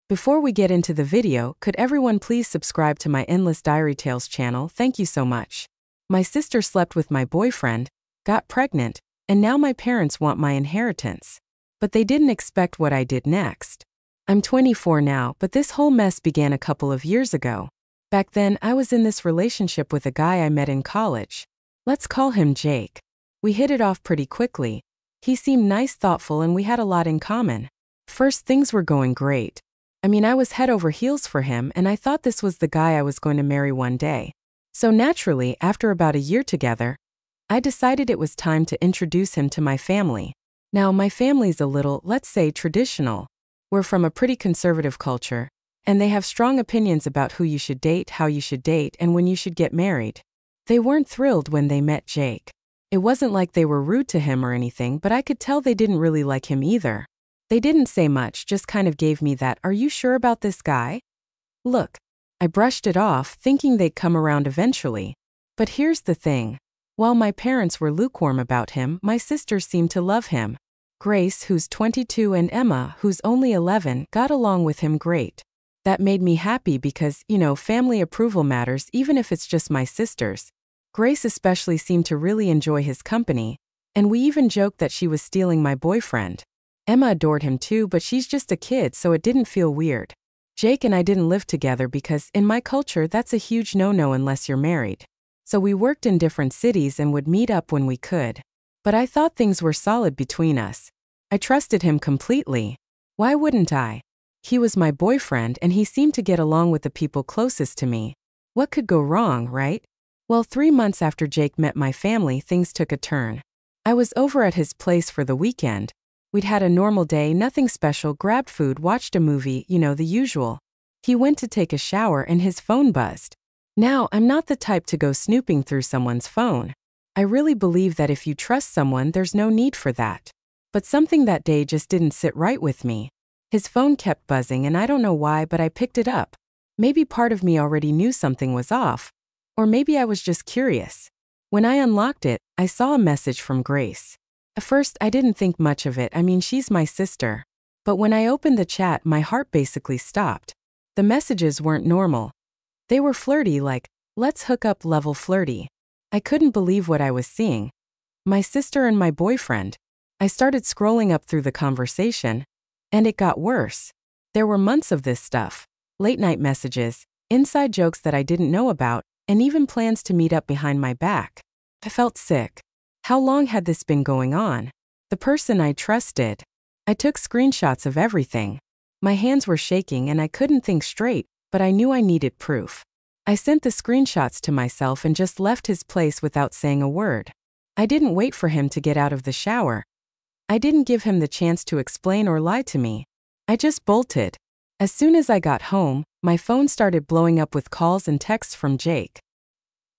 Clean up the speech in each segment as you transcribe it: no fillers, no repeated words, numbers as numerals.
Before we get into the video, could everyone please subscribe to my Endless Diary Tales channel? Thank you so much. My sister slept with my boyfriend, got pregnant, and now my parents want my inheritance. But they didn't expect what I did next. I'm 24 now, but this whole mess began a couple of years ago. Back then, I was in this relationship with a guy I met in college. Let's call him Jake. We hit it off pretty quickly. He seemed nice, thoughtful, and we had a lot in common. First, things were going great. I was head over heels for him, and I thought this was the guy I was going to marry one day. So naturally, after about a year together, I decided it was time to introduce him to my family. Now, my family's a little, let's say, traditional. We're from a pretty conservative culture, and they have strong opinions about who you should date, how you should date, and when you should get married. They weren't thrilled when they met Jake. It wasn't like they were rude to him or anything, but I could tell they didn't really like him either. They didn't say much, just kind of gave me that, "Are you sure about this guy?" Look. I brushed it off, thinking they'd come around eventually. But here's the thing. While my parents were lukewarm about him, my sisters seemed to love him. Grace, who's 22, and Emma, who's only 11, got along with him great. That made me happy because, family approval matters even if it's just my sisters. Grace especially seemed to really enjoy his company, and we even joked that she was stealing my boyfriend. Emma adored him too, but she's just a kid, so it didn't feel weird. Jake and I didn't live together because, in my culture, that's a huge no-no unless you're married. So we worked in different cities and would meet up when we could. But I thought things were solid between us. I trusted him completely. Why wouldn't I? He was my boyfriend, and he seemed to get along with the people closest to me. What could go wrong, right? Well, 3 months after Jake met my family, things took a turn. I was over at his place for the weekend. We'd had a normal day, nothing special, grabbed food, watched a movie, the usual. He went to take a shower and his phone buzzed. Now, I'm not the type to go snooping through someone's phone. I really believe that if you trust someone, there's no need for that. But something that day just didn't sit right with me. His phone kept buzzing and I don't know why, but I picked it up. Maybe part of me already knew something was off. Or maybe I was just curious. When I unlocked it, I saw a message from Grace. At first, I didn't think much of it. She's my sister. But when I opened the chat, my heart basically stopped. The messages weren't normal. They were flirty, like, "Let's hook up" level flirty. I couldn't believe what I was seeing. My sister and my boyfriend. I started scrolling up through the conversation, and it got worse. There were months of this stuff. Late-night messages, inside jokes that I didn't know about, and even plans to meet up behind my back. I felt sick. How long had this been going on? The person I trusted. I took screenshots of everything. My hands were shaking and I couldn't think straight, but I knew I needed proof. I sent the screenshots to myself and just left his place without saying a word. I didn't wait for him to get out of the shower. I didn't give him the chance to explain or lie to me. I just bolted. As soon as I got home, my phone started blowing up with calls and texts from Jake.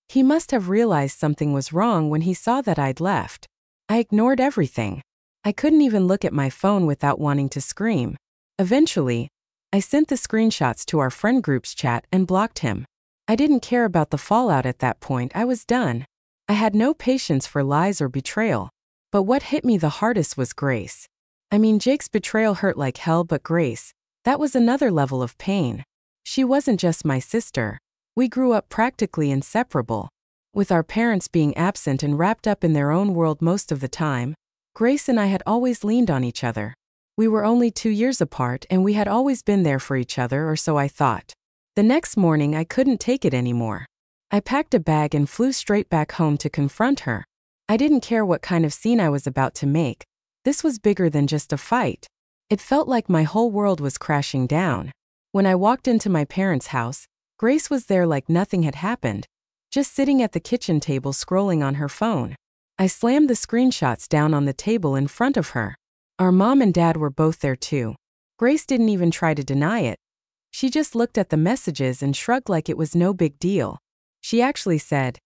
He must have realized something was wrong when he saw that I'd left. I ignored everything. I couldn't even look at my phone without wanting to scream. Eventually, I sent the screenshots to our friend group's chat and blocked him. I didn't care about the fallout at that point. I was done. I had no patience for lies or betrayal. But what hit me the hardest was Grace. Jake's betrayal hurt like hell, but Grace, that was another level of pain. She wasn't just my sister. We grew up practically inseparable. With our parents being absent and wrapped up in their own world most of the time, Grace and I had always leaned on each other. We were only 2 years apart and we had always been there for each other, or so I thought. The next morning I couldn't take it anymore. I packed a bag and flew straight back home to confront her. I didn't care what kind of scene I was about to make. This was bigger than just a fight. It felt like my whole world was crashing down. When I walked into my parents' house, Grace was there like nothing had happened, just sitting at the kitchen table scrolling on her phone. I slammed the screenshots down on the table in front of her. Our mom and dad were both there too. Grace didn't even try to deny it. She just looked at the messages and shrugged like it was no big deal. She actually said,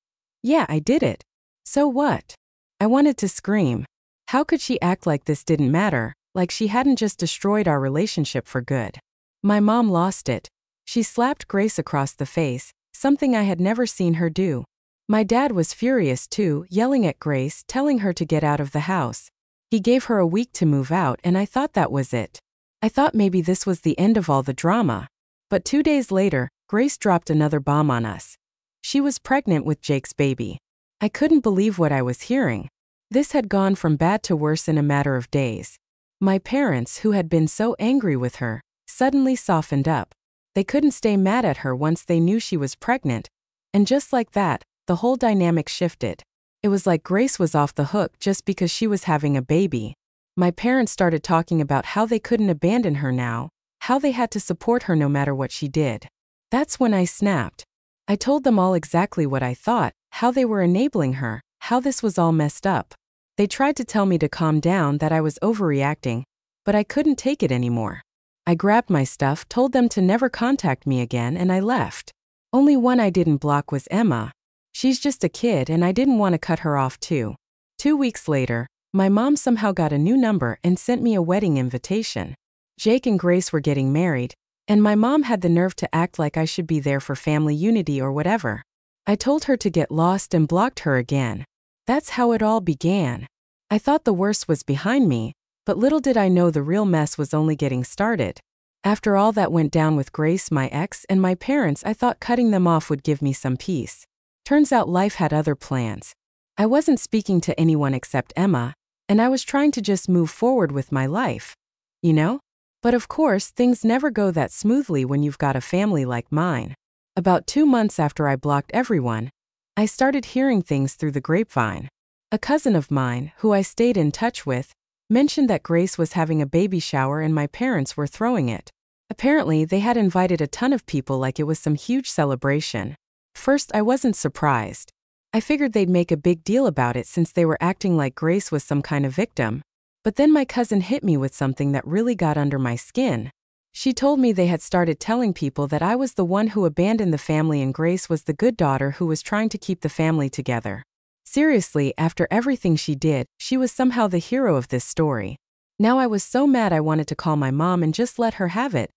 "Yeah, I did it. So what?" I wanted to scream. How could she act like this didn't matter, like she hadn't just destroyed our relationship for good? My mom lost it. She slapped Grace across the face, something I had never seen her do. My dad was furious too, yelling at Grace, telling her to get out of the house. He gave her a week to move out and I thought that was it. I thought maybe this was the end of all the drama. But 2 days later, Grace dropped another bomb on us. She was pregnant with Jake's baby. I couldn't believe what I was hearing. This had gone from bad to worse in a matter of days. My parents, who had been so angry with her, suddenly softened up. They couldn't stay mad at her once they knew she was pregnant, and just like that, the whole dynamic shifted. It was like Grace was off the hook just because she was having a baby. My parents started talking about how they couldn't abandon her now, how they had to support her no matter what she did. That's when I snapped. I told them all exactly what I thought, how they were enabling her, how this was all messed up. They tried to tell me to calm down, that I was overreacting, but I couldn't take it anymore. I grabbed my stuff, told them to never contact me again, and I left. Only one I didn't block was Emma. She's just a kid and I didn't want to cut her off too. 2 weeks later, my mom somehow got a new number and sent me a wedding invitation. Jake and Grace were getting married, and my mom had the nerve to act like I should be there for family unity or whatever. I told her to get lost and blocked her again. That's how it all began. I thought the worst was behind me, but little did I know the real mess was only getting started. After all that went down with Grace, my ex, and my parents, I thought cutting them off would give me some peace. Turns out life had other plans. I wasn't speaking to anyone except Emma, and I was trying to just move forward with my life. You know? But of course, things never go that smoothly when you've got a family like mine. About 2 months after I blocked everyone, I started hearing things through the grapevine. A cousin of mine, who I stayed in touch with, mentioned that Grace was having a baby shower and my parents were throwing it. Apparently, they had invited a ton of people like it was some huge celebration. First, I wasn't surprised. I figured they'd make a big deal about it since they were acting like Grace was some kind of victim. But then my cousin hit me with something that really got under my skin. She told me they had started telling people that I was the one who abandoned the family and Grace was the good daughter who was trying to keep the family together. Seriously, after everything she did, she was somehow the hero of this story. Now I was so mad I wanted to call my mom and just let her have it.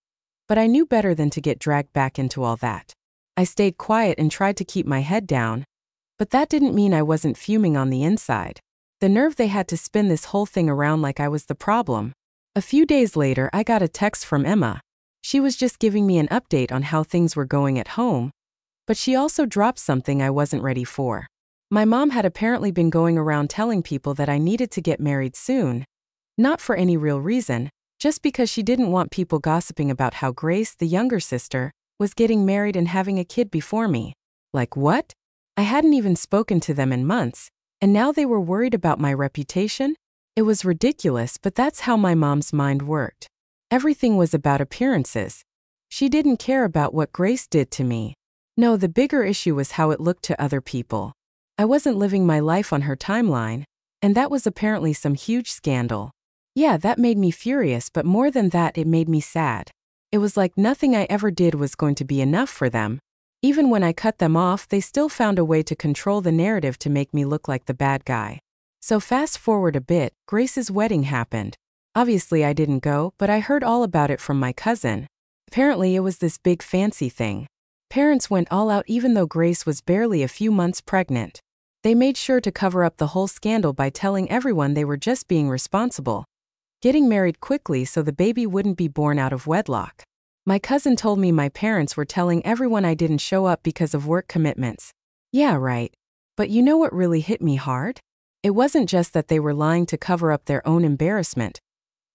But I knew better than to get dragged back into all that. I stayed quiet and tried to keep my head down. But that didn't mean I wasn't fuming on the inside. The nerve they had to spin this whole thing around like I was the problem. A few days later, I got a text from Emma. She was just giving me an update on how things were going at home. But she also dropped something I wasn't ready for. My mom had apparently been going around telling people that I needed to get married soon. Not for any real reason, just because she didn't want people gossiping about how Grace, the younger sister, was getting married and having a kid before me. Like what? I hadn't even spoken to them in months, and now they were worried about my reputation? It was ridiculous, but that's how my mom's mind worked. Everything was about appearances. She didn't care about what Grace did to me. No, the bigger issue was how it looked to other people. I wasn't living my life on her timeline, and that was apparently some huge scandal. Yeah, that made me furious, but more than that, it made me sad. It was like nothing I ever did was going to be enough for them. Even when I cut them off, they still found a way to control the narrative to make me look like the bad guy. So fast forward a bit, Grace's wedding happened. Obviously I didn't go, but I heard all about it from my cousin. Apparently it was this big fancy thing. Parents went all out even though Grace was barely a few months pregnant. They made sure to cover up the whole scandal by telling everyone they were just being responsible. Getting married quickly so the baby wouldn't be born out of wedlock. My cousin told me my parents were telling everyone I didn't show up because of work commitments. Yeah, right. But you know what really hit me hard? It wasn't just that they were lying to cover up their own embarrassment.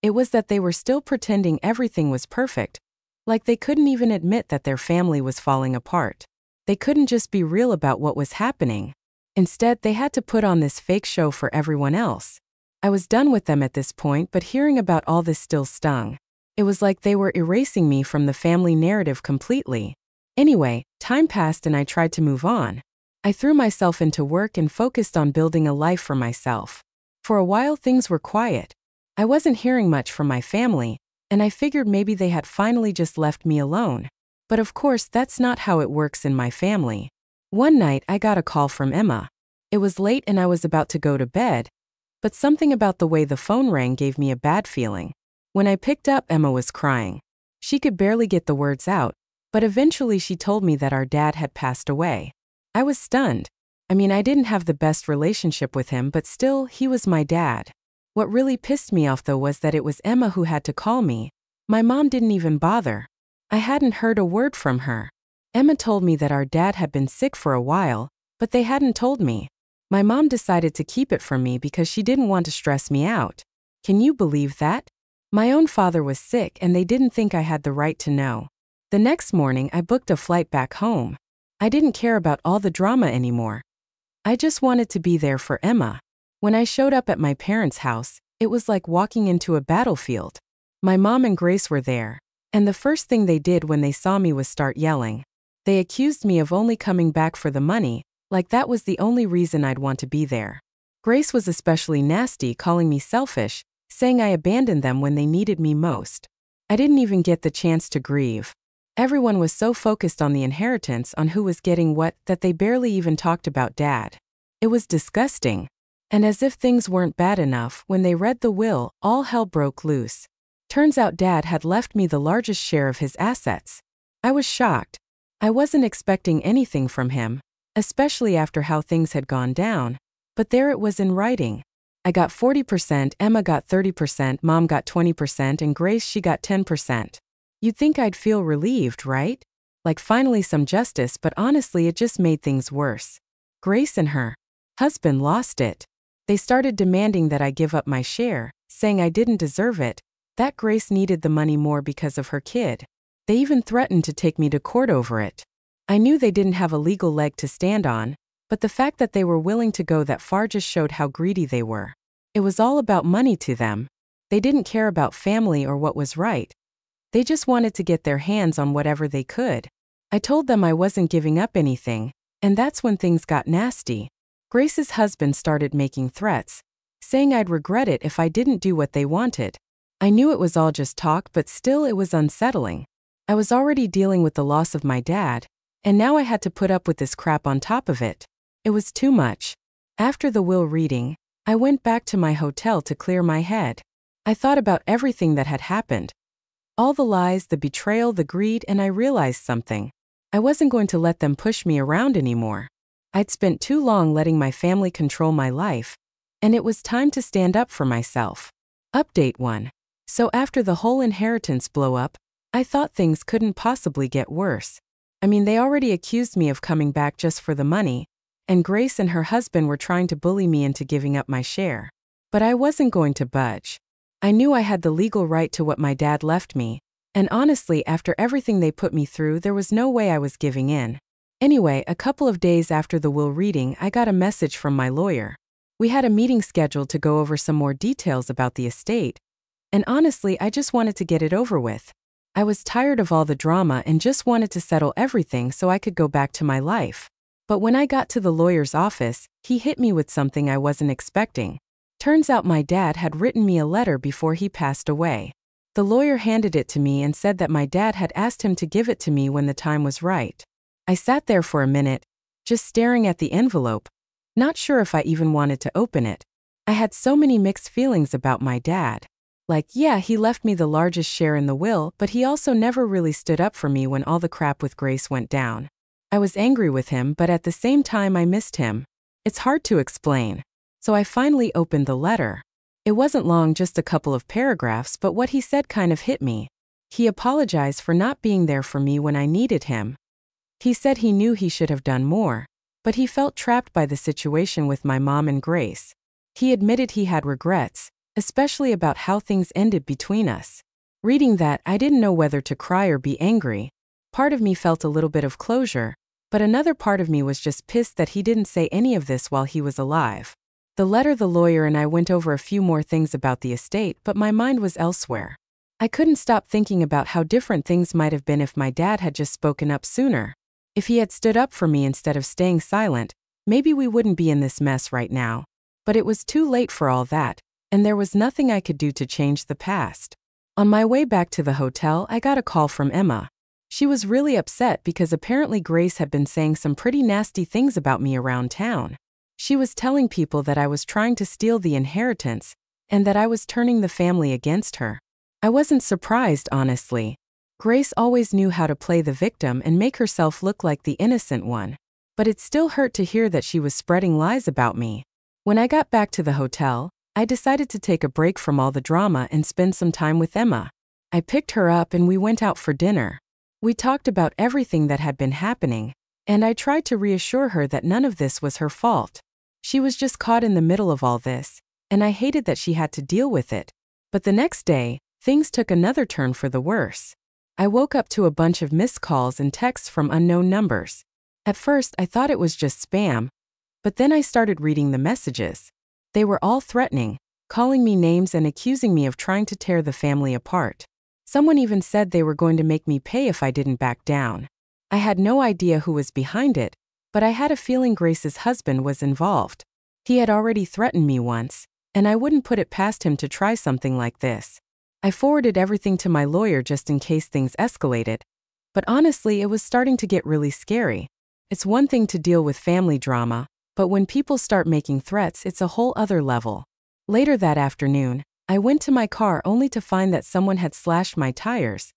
It was that they were still pretending everything was perfect, like they couldn't even admit that their family was falling apart. They couldn't just be real about what was happening. Instead, they had to put on this fake show for everyone else. I was done with them at this point, but hearing about all this still stung. It was like they were erasing me from the family narrative completely. Anyway, time passed and I tried to move on. I threw myself into work and focused on building a life for myself. For a while things were quiet. I wasn't hearing much from my family, and I figured maybe they had finally just left me alone. But of course that's not how it works in my family. One night I got a call from Emma. It was late and I was about to go to bed, but something about the way the phone rang gave me a bad feeling. When I picked up, Emma was crying. She could barely get the words out, but eventually she told me that our dad had passed away. I was stunned. I mean, I didn't have the best relationship with him, but still, he was my dad. What really pissed me off though was that it was Emma who had to call me. My mom didn't even bother. I hadn't heard a word from her. Emma told me that our dad had been sick for a while, but they hadn't told me. My mom decided to keep it from me because she didn't want to stress me out. Can you believe that? My own father was sick and they didn't think I had the right to know. The next morning I booked a flight back home. I didn't care about all the drama anymore. I just wanted to be there for Emma. When I showed up at my parents' house, it was like walking into a battlefield. My mom and Grace were there, and the first thing they did when they saw me was start yelling. They accused me of only coming back for the money, like that was the only reason I'd want to be there. Grace was especially nasty, calling me selfish, saying I abandoned them when they needed me most. I didn't even get the chance to grieve. Everyone was so focused on the inheritance, on who was getting what, that they barely even talked about Dad. It was disgusting. And as if things weren't bad enough, when they read the will, all hell broke loose. Turns out Dad had left me the largest share of his assets. I was shocked. I wasn't expecting anything from him, especially after how things had gone down, but there it was in writing. I got 40%, Emma got 30%, Mom got 20%, and Grace, she got 10%. You'd think I'd feel relieved, right? Like finally some justice, but honestly it just made things worse. Grace and her husband lost it. They started demanding that I give up my share, saying I didn't deserve it, that Grace needed the money more because of her kid. They even threatened to take me to court over it. I knew they didn't have a legal leg to stand on, but the fact that they were willing to go that far just showed how greedy they were. It was all about money to them. They didn't care about family or what was right. They just wanted to get their hands on whatever they could. I told them I wasn't giving up anything, and that's when things got nasty. Grace's husband started making threats, saying I'd regret it if I didn't do what they wanted. I knew it was all just talk, but still it was unsettling. I was already dealing with the loss of my dad, and now I had to put up with this crap on top of it. It was too much. After the will reading, I went back to my hotel to clear my head. I thought about everything that had happened. All the lies, the betrayal, the greed, and I realized something. I wasn't going to let them push me around anymore. I'd spent too long letting my family control my life, and it was time to stand up for myself. Update 1. So after the whole inheritance blow up, I thought things couldn't possibly get worse. I mean, they already accused me of coming back just for the money, and Grace and her husband were trying to bully me into giving up my share. But I wasn't going to budge. I knew I had the legal right to what my dad left me, and honestly, after everything they put me through, there was no way I was giving in. Anyway, a couple of days after the will reading, I got a message from my lawyer. We had a meeting scheduled to go over some more details about the estate, and honestly, I just wanted to get it over with. I was tired of all the drama and just wanted to settle everything so I could go back to my life. But when I got to the lawyer's office, he hit me with something I wasn't expecting. Turns out my dad had written me a letter before he passed away. The lawyer handed it to me and said that my dad had asked him to give it to me when the time was right. I sat there for a minute, just staring at the envelope, not sure if I even wanted to open it. I had so many mixed feelings about my dad. Like, yeah, he left me the largest share in the will, but he also never really stood up for me when all the crap with Grace went down. I was angry with him, but at the same time I missed him. It's hard to explain. So I finally opened the letter. It wasn't long, just a couple of paragraphs, but what he said kind of hit me. He apologized for not being there for me when I needed him. He said he knew he should have done more, but he felt trapped by the situation with my mom and Grace. He admitted he had regrets, especially about how things ended between us. Reading that, I didn't know whether to cry or be angry. Part of me felt a little bit of closure, but another part of me was just pissed that he didn't say any of this while he was alive. The letter, the lawyer, and I went over a few more things about the estate, but my mind was elsewhere. I couldn't stop thinking about how different things might have been if my dad had just spoken up sooner. If he had stood up for me instead of staying silent, maybe we wouldn't be in this mess right now. But it was too late for all that, and there was nothing I could do to change the past. On my way back to the hotel, I got a call from Emma. She was really upset because apparently Grace had been saying some pretty nasty things about me around town. She was telling people that I was trying to steal the inheritance, and that I was turning the family against her. I wasn't surprised, honestly. Grace always knew how to play the victim and make herself look like the innocent one. But it still hurt to hear that she was spreading lies about me. When I got back to the hotel, I decided to take a break from all the drama and spend some time with Emma. I picked her up and we went out for dinner. We talked about everything that had been happening, and I tried to reassure her that none of this was her fault. She was just caught in the middle of all this, and I hated that she had to deal with it. But the next day, things took another turn for the worse. I woke up to a bunch of missed calls and texts from unknown numbers. At first, I thought it was just spam, but then I started reading the messages. They were all threatening, calling me names and accusing me of trying to tear the family apart. Someone even said they were going to make me pay if I didn't back down. I had no idea who was behind it, but I had a feeling Grace's husband was involved. He had already threatened me once, and I wouldn't put it past him to try something like this. I forwarded everything to my lawyer just in case things escalated, but honestly, it was starting to get really scary. It's one thing to deal with family drama, but when people start making threats, it's a whole other level. Later that afternoon, I went to my car only to find that someone had slashed my tires.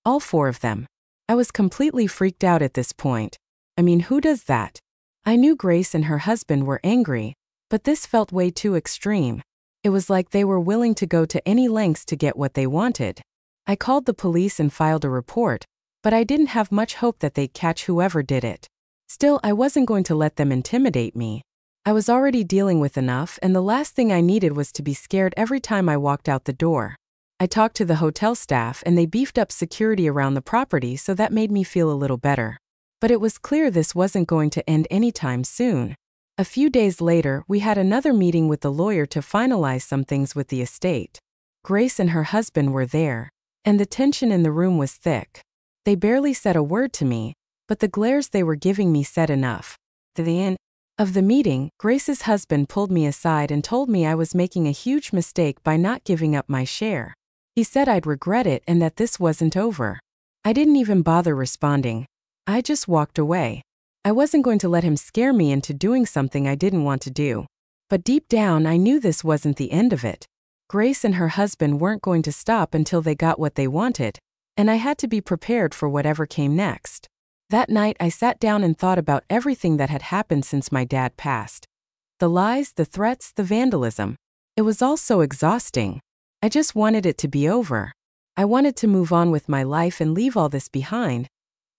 All 4 of them. I was completely freaked out at this point. I mean, who does that? I knew Grace and her husband were angry, but this felt way too extreme. It was like they were willing to go to any lengths to get what they wanted. I called the police and filed a report, but I didn't have much hope that they'd catch whoever did it. Still, I wasn't going to let them intimidate me. I was already dealing with enough, and the last thing I needed was to be scared every time I walked out the door. I talked to the hotel staff and they beefed up security around the property, so that made me feel a little better. But it was clear this wasn't going to end anytime soon. A few days later, we had another meeting with the lawyer to finalize some things with the estate. Grace and her husband were there, and the tension in the room was thick. They barely said a word to me, but the glares they were giving me said enough. At the end of the meeting, Grace's husband pulled me aside and told me I was making a huge mistake by not giving up my share. He said I'd regret it and that this wasn't over. I didn't even bother responding. I just walked away. I wasn't going to let him scare me into doing something I didn't want to do. But deep down, I knew this wasn't the end of it. Grace and her husband weren't going to stop until they got what they wanted, and I had to be prepared for whatever came next. That night, I sat down and thought about everything that had happened since my dad passed. The lies, the threats, the vandalism. It was all so exhausting. I just wanted it to be over. I wanted to move on with my life and leave all this behind.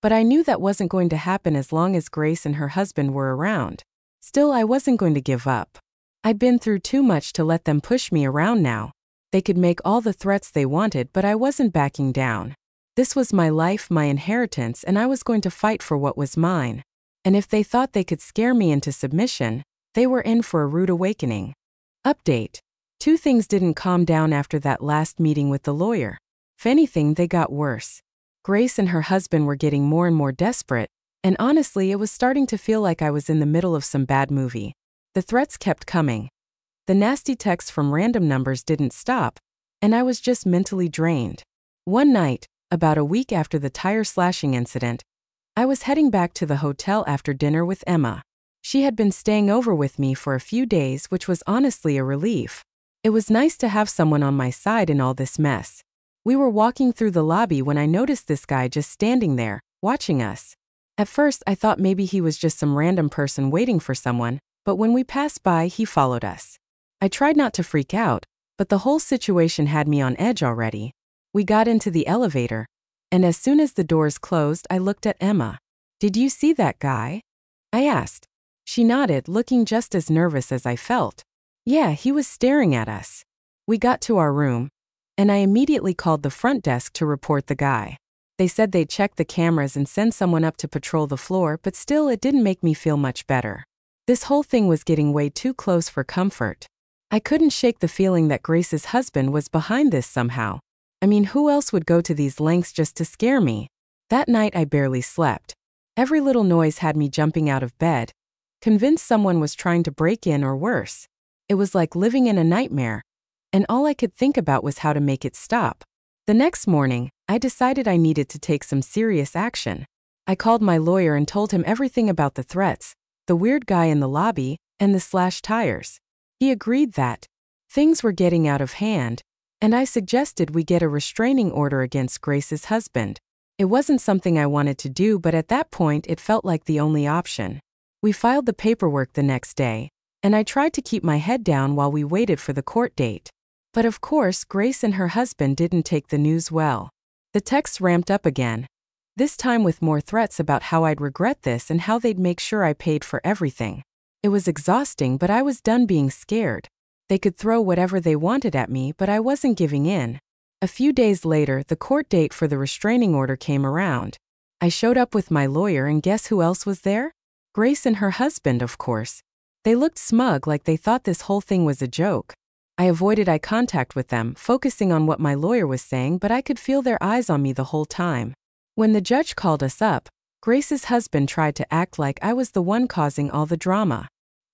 But I knew that wasn't going to happen as long as Grace and her husband were around. Still, I wasn't going to give up. I'd been through too much to let them push me around now. They could make all the threats they wanted, but I wasn't backing down. This was my life, my inheritance, and I was going to fight for what was mine. And if they thought they could scare me into submission, they were in for a rude awakening. Update. 2 things didn't calm down after that last meeting with the lawyer. If anything, they got worse. Grace and her husband were getting more and more desperate, and honestly, it was starting to feel like I was in the middle of some bad movie. The threats kept coming. The nasty texts from random numbers didn't stop, and I was just mentally drained. One night, about a week after the tire slashing incident, I was heading back to the hotel after dinner with Emma. She had been staying over with me for a few days, which was honestly a relief. It was nice to have someone on my side in all this mess. We were walking through the lobby when I noticed this guy just standing there, watching us. At first, I thought maybe he was just some random person waiting for someone, but when we passed by, he followed us. I tried not to freak out, but the whole situation had me on edge already. We got into the elevator, and as soon as the doors closed, I looked at Emma. "Did you see that guy?" I asked. She nodded, looking just as nervous as I felt. "Yeah, he was staring at us." We got to our room, and I immediately called the front desk to report the guy. They said they'd check the cameras and send someone up to patrol the floor, but still, it didn't make me feel much better. This whole thing was getting way too close for comfort. I couldn't shake the feeling that Grace's husband was behind this somehow. I mean, who else would go to these lengths just to scare me? That night, I barely slept. Every little noise had me jumping out of bed, convinced someone was trying to break in or worse. It was like living in a nightmare, and all I could think about was how to make it stop. The next morning, I decided I needed to take some serious action. I called my lawyer and told him everything about the threats, the weird guy in the lobby, and the slashed tires. He agreed that things were getting out of hand, and I suggested we get a restraining order against Grace's husband. It wasn't something I wanted to do, but at that point, it felt like the only option. We filed the paperwork the next day, and I tried to keep my head down while we waited for the court date. But of course, Grace and her husband didn't take the news well. The texts ramped up again, this time with more threats about how I'd regret this and how they'd make sure I paid for everything. It was exhausting, but I was done being scared. They could throw whatever they wanted at me, but I wasn't giving in. A few days later, the court date for the restraining order came around. I showed up with my lawyer, and guess who else was there? Grace and her husband, of course. They looked smug, like they thought this whole thing was a joke. I avoided eye contact with them, focusing on what my lawyer was saying, but I could feel their eyes on me the whole time. When the judge called us up, Grace's husband tried to act like I was the one causing all the drama.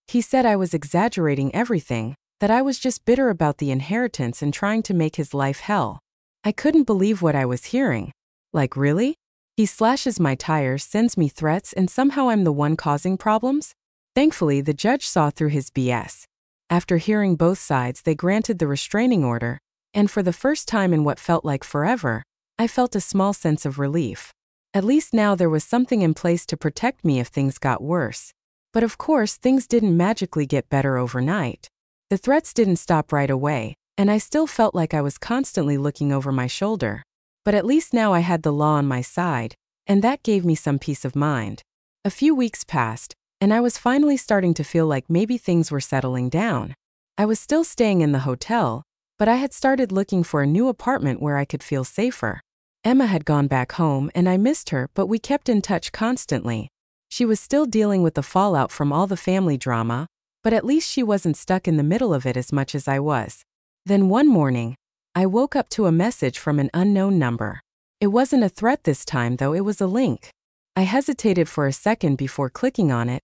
He said I was exaggerating everything, that I was just bitter about the inheritance and trying to make his life hell. I couldn't believe what I was hearing. Like, really? He slashes my tires, sends me threats, and somehow I'm the one causing problems? Thankfully, the judge saw through his BS. After hearing both sides, they granted the restraining order, and for the first time in what felt like forever, I felt a small sense of relief. At least now there was something in place to protect me if things got worse. But of course, things didn't magically get better overnight. The threats didn't stop right away, and I still felt like I was constantly looking over my shoulder. But at least now I had the law on my side, and that gave me some peace of mind. A few weeks passed, and I was finally starting to feel like maybe things were settling down. I was still staying in the hotel, but I had started looking for a new apartment where I could feel safer. Emma had gone back home, and I missed her, but we kept in touch constantly. She was still dealing with the fallout from all the family drama, but at least she wasn't stuck in the middle of it as much as I was. Then one morning, I woke up to a message from an unknown number. It wasn't a threat this time, though, it was a link. I hesitated for a second before clicking on it,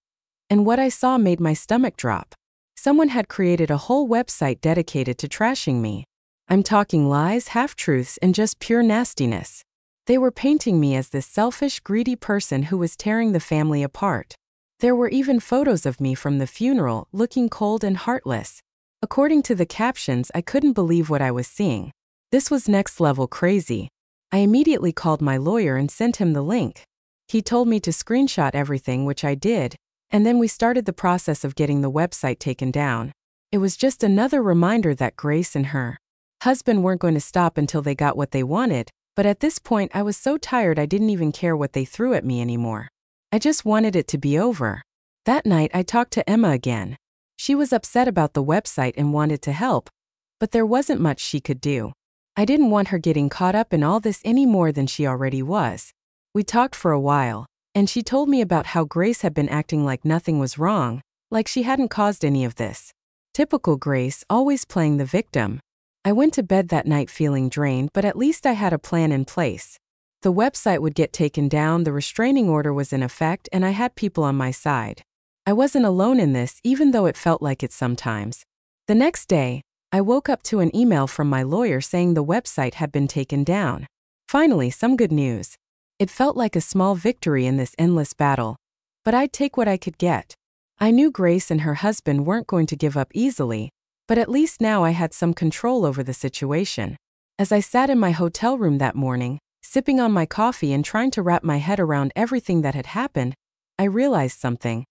and what I saw made my stomach drop. Someone had created a whole website dedicated to trashing me. I'm talking lies, half-truths, and just pure nastiness. They were painting me as this selfish, greedy person who was tearing the family apart. There were even photos of me from the funeral, looking cold and heartless. According to the captions, I couldn't believe what I was seeing. This was next-level crazy. I immediately called my lawyer and sent him the link. He told me to screenshot everything, which I did, and then we started the process of getting the website taken down. It was just another reminder that Grace and her husband weren't going to stop until they got what they wanted, but at this point I was so tired I didn't even care what they threw at me anymore. I just wanted it to be over. That night I talked to Emma again. She was upset about the website and wanted to help, but there wasn't much she could do. I didn't want her getting caught up in all this any more than she already was. We talked for a while, and she told me about how Grace had been acting like nothing was wrong, like she hadn't caused any of this. Typical Grace, always playing the victim. I went to bed that night feeling drained, but at least I had a plan in place. The website would get taken down, the restraining order was in effect, and I had people on my side. I wasn't alone in this, even though it felt like it sometimes. The next day, I woke up to an email from my lawyer saying the website had been taken down. Finally, some good news. It felt like a small victory in this endless battle, but I'd take what I could get. I knew Grace and her husband weren't going to give up easily, but at least now I had some control over the situation. As I sat in my hotel room that morning, sipping on my coffee and trying to wrap my head around everything that had happened, I realized something.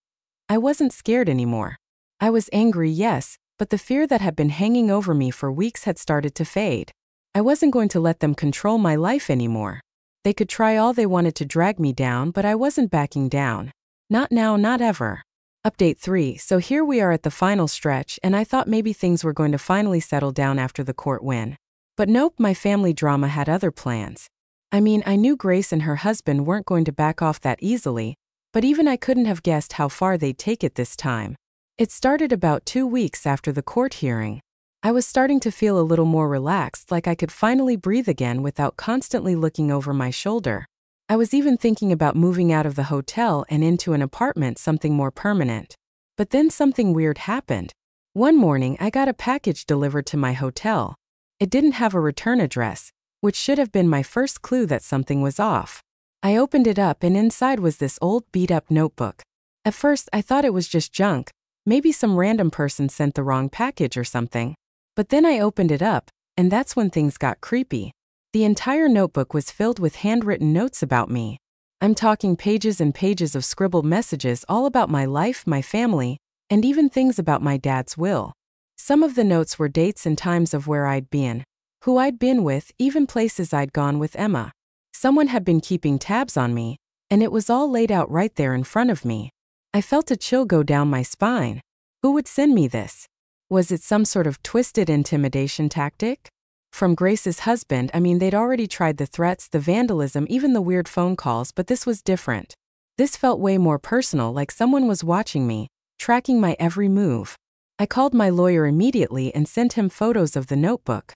I wasn't scared anymore. I was angry, yes, but the fear that had been hanging over me for weeks had started to fade. I wasn't going to let them control my life anymore. They could try all they wanted to drag me down, but I wasn't backing down. Not now, not ever. Update 3. So here we are at the final stretch, and I thought maybe things were going to finally settle down after the court win. But nope, my family drama had other plans. I mean, I knew Grace and her husband weren't going to back off that easily, but even I couldn't have guessed how far they'd take it this time. It started about 2 weeks after the court hearing. I was starting to feel a little more relaxed, like I could finally breathe again without constantly looking over my shoulder. I was even thinking about moving out of the hotel and into an apartment, something more permanent. But then something weird happened. One morning, I got a package delivered to my hotel. It didn't have a return address, which should have been my first clue that something was off. I opened it up, and inside was this old, beat-up notebook. At first, I thought it was just junk. Maybe some random person sent the wrong package or something. But then I opened it up, and that's when things got creepy. The entire notebook was filled with handwritten notes about me. I'm talking pages and pages of scribbled messages all about my life, my family, and even things about my dad's will. Some of the notes were dates and times of where I'd been, who I'd been with, even places I'd gone with Emma. Someone had been keeping tabs on me, and it was all laid out right there in front of me. I felt a chill go down my spine. Who would send me this? Was it some sort of twisted intimidation tactic? From Grace's husband, they'd already tried the threats, the vandalism, even the weird phone calls, but this was different. This felt way more personal, like someone was watching me, tracking my every move. I called my lawyer immediately and sent him photos of the notebook.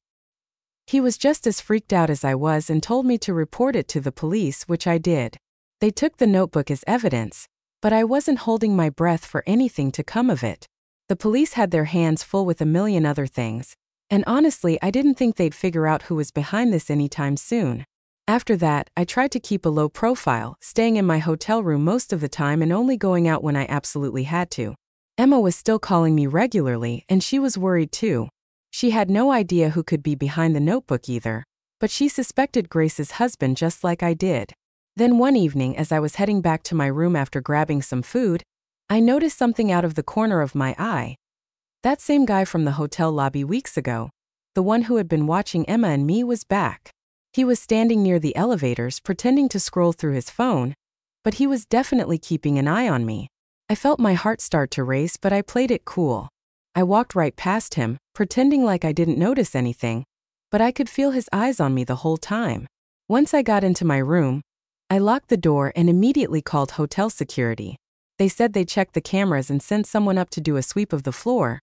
He was just as freaked out as I was and told me to report it to the police, which I did. They took the notebook as evidence, but I wasn't holding my breath for anything to come of it. The police had their hands full with a million other things, and honestly, I didn't think they'd figure out who was behind this anytime soon. After that, I tried to keep a low profile, staying in my hotel room most of the time and only going out when I absolutely had to. Emma was still calling me regularly, and she was worried too. She had no idea who could be behind the notebook either, but she suspected Grace's husband just like I did. Then one evening, as I was heading back to my room after grabbing some food, I noticed something out of the corner of my eye. That same guy from the hotel lobby weeks ago, the one who had been watching Emma and me, was back. He was standing near the elevators pretending to scroll through his phone, but he was definitely keeping an eye on me. I felt my heart start to race, but I played it cool. I walked right past him, pretending like I didn't notice anything, but I could feel his eyes on me the whole time. Once I got into my room, I locked the door and immediately called hotel security. They said they checked the cameras and sent someone up to do a sweep of the floor,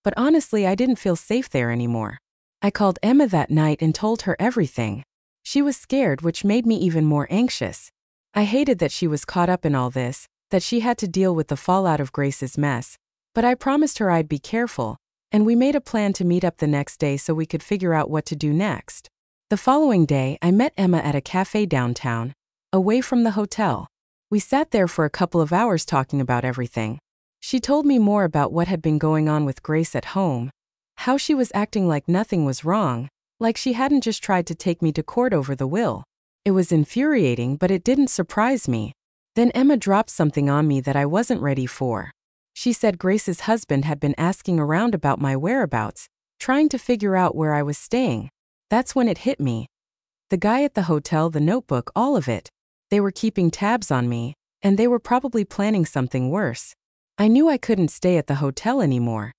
but honestly, I didn't feel safe there anymore. I called Emma that night and told her everything. She was scared, which made me even more anxious. I hated that she was caught up in all this, that she had to deal with the fallout of Grace's mess, but I promised her I'd be careful, and we made a plan to meet up the next day so we could figure out what to do next. The following day, I met Emma at a cafe downtown, away from the hotel. We sat there for a couple of hours talking about everything. She told me more about what had been going on with Grace at home, how she was acting like nothing was wrong, like she hadn't just tried to take me to court over the will. It was infuriating, but it didn't surprise me. Then Emma dropped something on me that I wasn't ready for. She said Grace's husband had been asking around about my whereabouts, trying to figure out where I was staying. That's when it hit me. The guy at the hotel, the notebook, all of it. They were keeping tabs on me, and they were probably planning something worse. I knew I couldn't stay at the hotel anymore.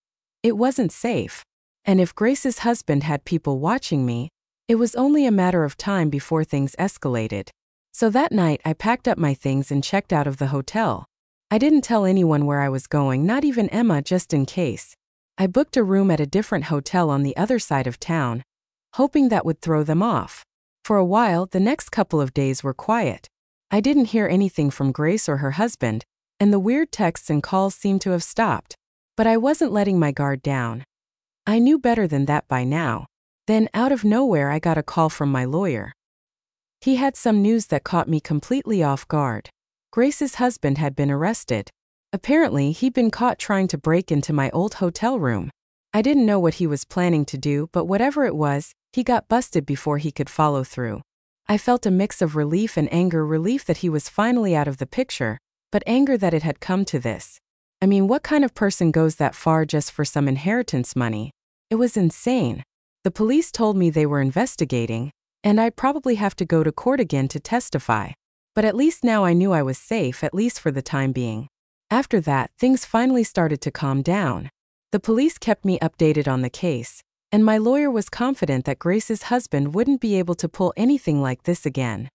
It wasn't safe. And if Grace's husband had people watching me, it was only a matter of time before things escalated. So that night, I packed up my things and checked out of the hotel. I didn't tell anyone where I was going, not even Emma, just in case. I booked a room at a different hotel on the other side of town, hoping that would throw them off. For a while, the next couple of days were quiet. I didn't hear anything from Grace or her husband, and the weird texts and calls seemed to have stopped. But I wasn't letting my guard down. I knew better than that by now. Then, out of nowhere, I got a call from my lawyer. He had some news that caught me completely off guard. Grace's husband had been arrested. Apparently, he'd been caught trying to break into my old hotel room. I didn't know what he was planning to do, but whatever it was, he got busted before he could follow through. I felt a mix of relief and anger, relief that he was finally out of the picture, but anger that it had come to this. What kind of person goes that far just for some inheritance money? It was insane. The police told me they were investigating, and I'd probably have to go to court again to testify. But at least now I knew I was safe, at least for the time being. After that, things finally started to calm down. The police kept me updated on the case, and my lawyer was confident that Grace's husband wouldn't be able to pull anything like this again.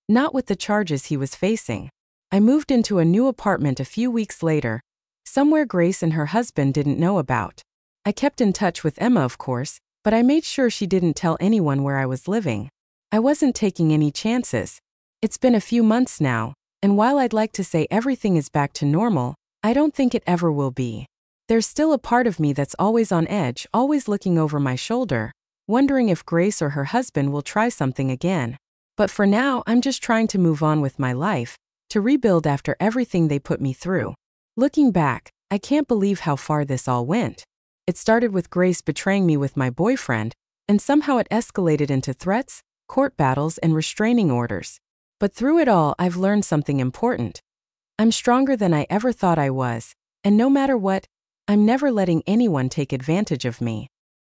Not with the charges he was facing. I moved into a new apartment a few weeks later, somewhere Grace and her husband didn't know about. I kept in touch with Emma, of course, but I made sure she didn't tell anyone where I was living. I wasn't taking any chances. It's been a few months now, and while I'd like to say everything is back to normal, I don't think it ever will be. There's still a part of me that's always on edge, always looking over my shoulder, wondering if Grace or her husband will try something again. But for now, I'm just trying to move on with my life, to rebuild after everything they put me through. Looking back, I can't believe how far this all went. It started with Grace betraying me with my boyfriend, and somehow it escalated into threats, court battles, and restraining orders. But through it all, I've learned something important. I'm stronger than I ever thought I was, and no matter what, I'm never letting anyone take advantage of me.